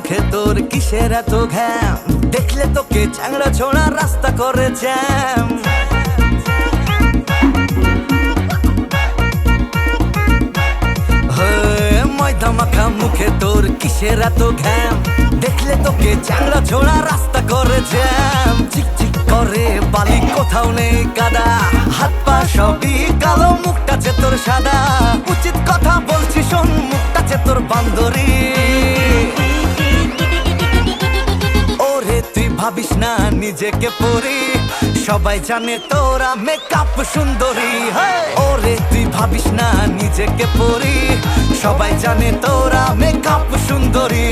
মুখে তোর কিসের এত ঘ্যাম? দেখলে তোকে চ্যাংড়া ছোড়া রাস্তা করে জ্যাম। ময়দা মাখা মুখে তোর কিসের এত ঘ্যাম? দেখলে তোকে চ্যাংড়া ছোড়া রাস্তা করে জ্যাম। চিকচিক করে বালি, কোথাও নেই কাদা, হাত পা সবই কালো, মুখটাছে তোর সাদা। উচিত কথা বলছি শোন, মুখটাছে তোর বান্দরি। ওরে তুই ভাবিস না নিজেকে পরি, সবাই জানে তোরা মেকআপ সুন্দরী। ওরে তুই ভাবিস না নিজেকে পরি, সবাই জানে তোরা মেকআপ সুন্দরী।